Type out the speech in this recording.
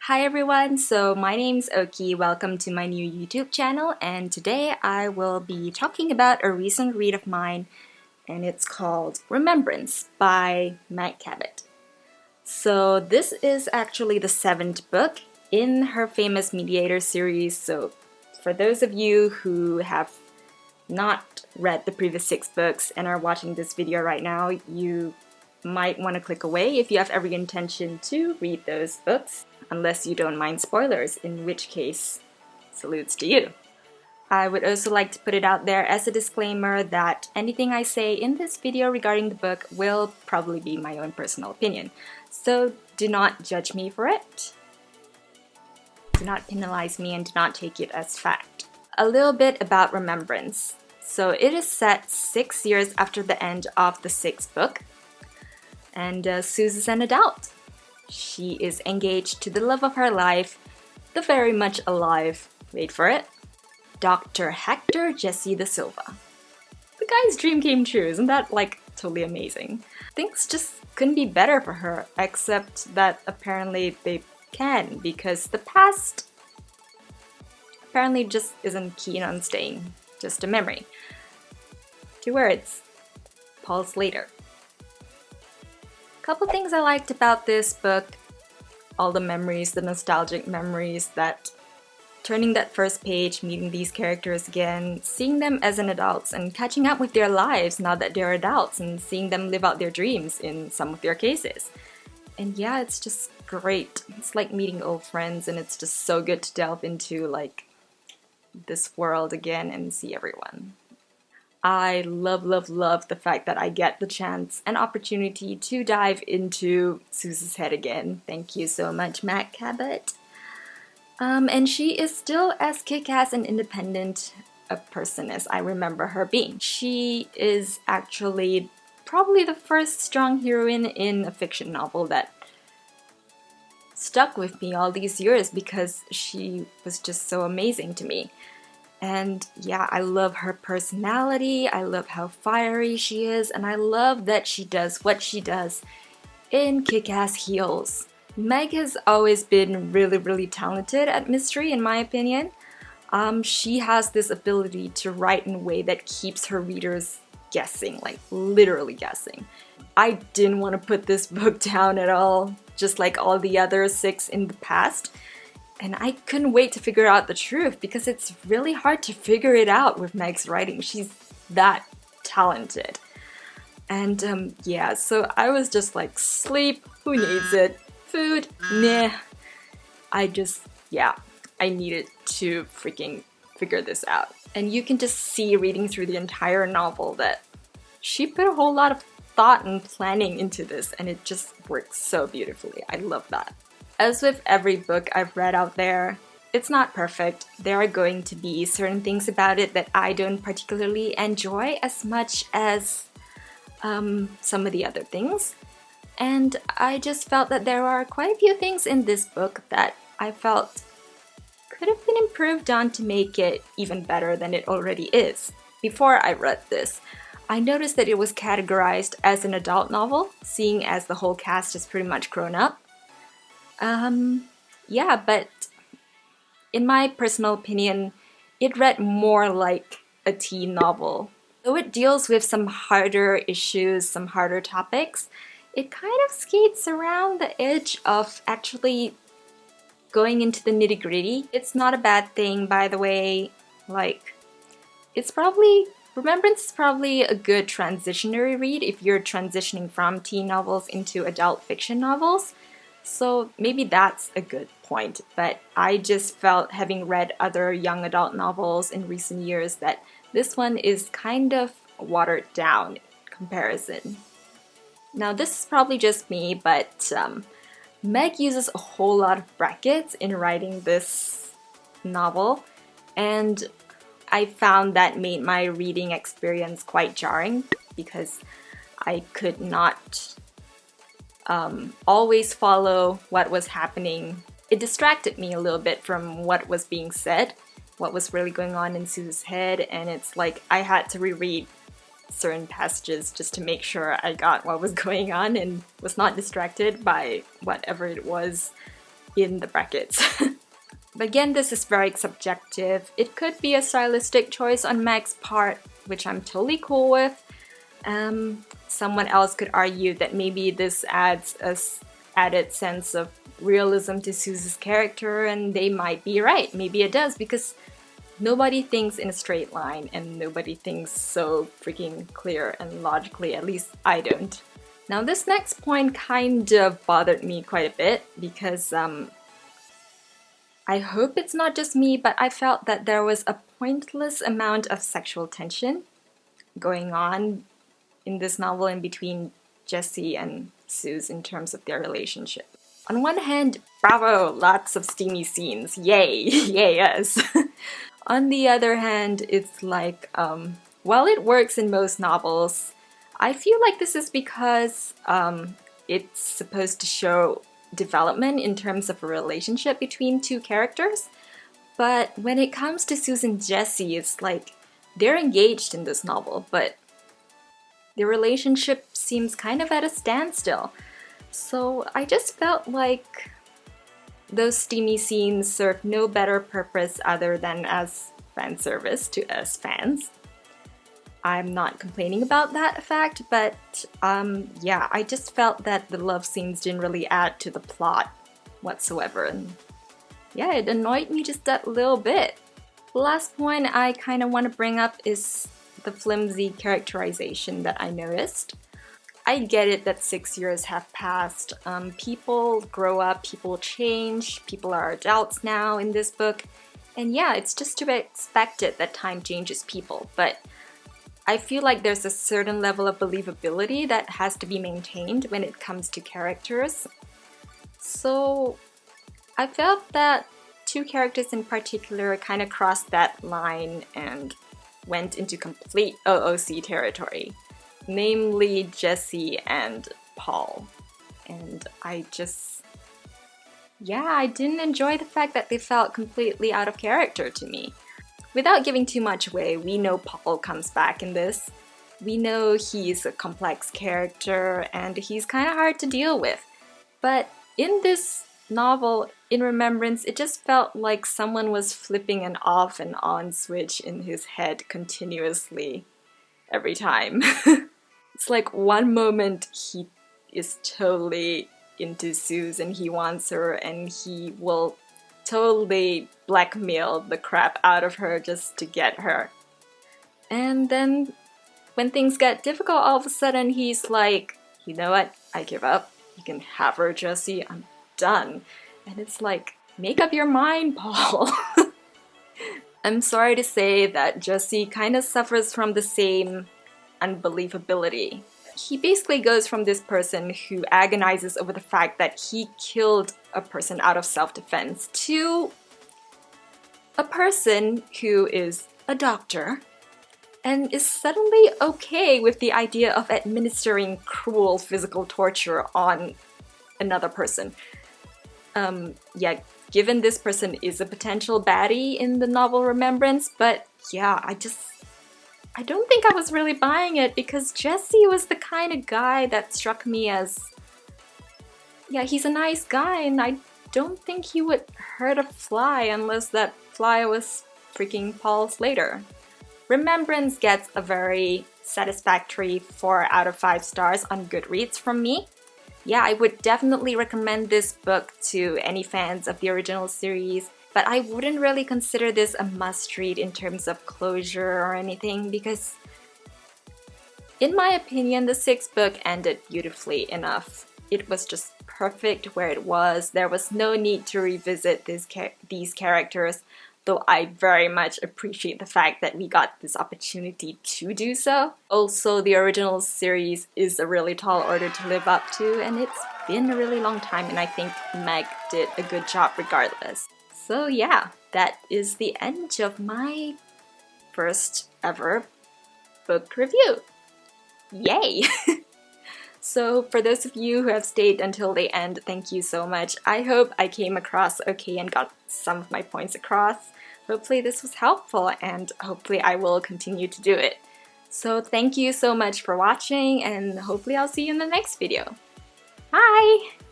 Hi everyone, so my name's Oki. Welcome to my new YouTube channel, and today I will be talking about a recent read of mine, and it's called Remembrance by Meg Cabot. So this is actually the 7th book in her famous Mediator series, so for those of you who have not read the previous 6 books and are watching this video right now, you might want to click away if you have every intention to read those books, unless you don't mind spoilers, in which case, salutes to you. I would also like to put it out there as a disclaimer that anything I say in this video regarding the book will probably be my own personal opinion, so do not judge me for it. Do not penalize me and do not take it as fact. A little bit about Remembrance. So it is set 6 years after the end of the 6th book, and Suze is an adult. She is engaged to the love of her life, the very much alive, wait for it, Dr. Hector Jesse da Silva. The guy's dream came true, isn't that like totally amazing? Things just couldn't be better for her, except that apparently they can, because the past apparently just isn't keen on staying just a memory. 2 words, pulse later. Couple things I liked about this book, all the memories, the nostalgic memories, that turning that first page, meeting these characters again, seeing them as an adults and catching up with their lives now that they're adults and seeing them live out their dreams in some of their cases. And yeah, it's just great. It's like meeting old friends, and it's just so good to delve into like this world again and see everyone. I love the fact that I get the chance and opportunity to dive into Suze's head again. Thank you so much, Meg Cabot. And she is still as kick-ass and independent a person as I remember her being. She is actually probably the first strong heroine in a fiction novel that stuck with me all these years because she was just so amazing to me. And yeah, I love her personality, I love how fiery she is, and I love that she does what she does in kick-ass heels. Meg has always been really talented at mystery, in my opinion. She has this ability to write in a way that keeps her readers guessing, like literally guessing. I didn't want to put this book down at all, just like all the other 6 in the past. And I couldn't wait to figure out the truth because it's really hard to figure it out with Meg's writing. She's that talented. And yeah, so I was just like, sleep, who needs it? Food, nah. I needed to freaking figure this out. And you can just see reading through the entire novel that she put a whole lot of thought and planning into this, and it just works so beautifully. I love that. As with every book I've read out there, it's not perfect. There are going to be certain things about it that I don't particularly enjoy as much as some of the other things. And I just felt that there are quite a few things in this book that I felt could have been improved on to make it even better than it already is. Before I read this, I noticed that it was categorized as an adult novel, seeing as the whole cast is pretty much grown up. Yeah, but in my personal opinion, it read more like a teen novel. Though it deals with some harder issues, some harder topics, it kind of skates around the edge of actually going into the nitty-gritty. It's not a bad thing, by the way. Like, Remembrance is probably a good transitionary read if you're transitioning from teen novels into adult fiction novels. So maybe that's a good point, but I just felt, having read other young adult novels in recent years, that this one is kind of watered down in comparison. Now this is probably just me, but Meg uses a whole lot of brackets in writing this novel, and I found that made my reading experience quite jarring because I could not always follow what was happening. It distracted me a little bit from what was being said, what was really going on in Sue's head, and it's like I had to reread certain passages just to make sure I got what was going on and was not distracted by whatever it was in the brackets. But again, this is very subjective. It could be a stylistic choice on Meg's part, which I'm totally cool with. Someone else could argue that maybe this adds a added sense of realism to Suze's character, and they might be right. Maybe it does, because nobody thinks in a straight line, and nobody thinks so freaking clear and logically, at least I don't. Now this next point kind of bothered me quite a bit, because I hope it's not just me, but I felt that there was a pointless amount of sexual tension going on in this novel in between Jessie and Suze in terms of their relationship. On one hand, bravo, lots of steamy scenes, yay, yay us. On the other hand, it's like, while it works in most novels, I feel like this is because it's supposed to show development in terms of a relationship between two characters. But when it comes to Suze and Jessie, it's like they're engaged in this novel, but the relationship seems kind of at a standstill. So I just felt like those steamy scenes serve no better purpose other than as fan service to us fans. I'm not complaining about that fact, but yeah, I just felt that the love scenes didn't really add to the plot whatsoever, and yeah, it annoyed me just that little bit. The last point I kind of want to bring up is the flimsy characterization that I noticed. I get it that 6 years have passed. People grow up, people change, people are adults now in this book, and yeah, it's just to be expected that time changes people, but I feel like there's a certain level of believability that has to be maintained when it comes to characters. So I felt that two characters in particular kind of crossed that line and went into complete OOC territory, namely Jessie and Paul. And I didn't enjoy the fact that they felt completely out of character to me. Without giving too much away, we know Paul comes back in this. We know he's a complex character and he's kind of hard to deal with. But in this novel, in Remembrance, it just felt like someone was flipping an off and on switch in his head continuously every time. It's like one moment he is totally into Suze and he wants her and he will totally blackmail the crap out of her just to get her. And then when things get difficult, all of a sudden he's like, you know what, I give up. You can have her, Jessie, I'm done. And it's like, make up your mind, Paul. I'm sorry to say that Jessie kind of suffers from the same unbelievability. He basically goes from this person who agonizes over the fact that he killed a person out of self-defense to a person who is a doctor and is suddenly okay with the idea of administering cruel physical torture on another person. Yeah, given this person is a potential baddie in the novel Remembrance, but yeah, I don't think I was really buying it because Jessie was the kind of guy that struck me as, yeah, he's a nice guy and I don't think he would hurt a fly unless that fly was freaking Paul Slater. Remembrance gets a very satisfactory 4 out of 5 stars on Goodreads from me. Yeah, I would definitely recommend this book to any fans of the original series, but I wouldn't really consider this a must-read in terms of closure or anything because, in my opinion, the 6th book ended beautifully enough. It was just perfect where it was. There was no need to revisit these characters, though I very much appreciate the fact that we got this opportunity to do so. Also, the original series is a really tall order to live up to, and it's been a really long time, and I think Meg did a good job regardless. So yeah, that is the end of my first ever book review. Yay! So for those of you who have stayed until the end, thank you so much. I hope I came across okay and got some of my points across. Hopefully this was helpful and hopefully I will continue to do it. So thank you so much for watching and hopefully I'll see you in the next video. Bye!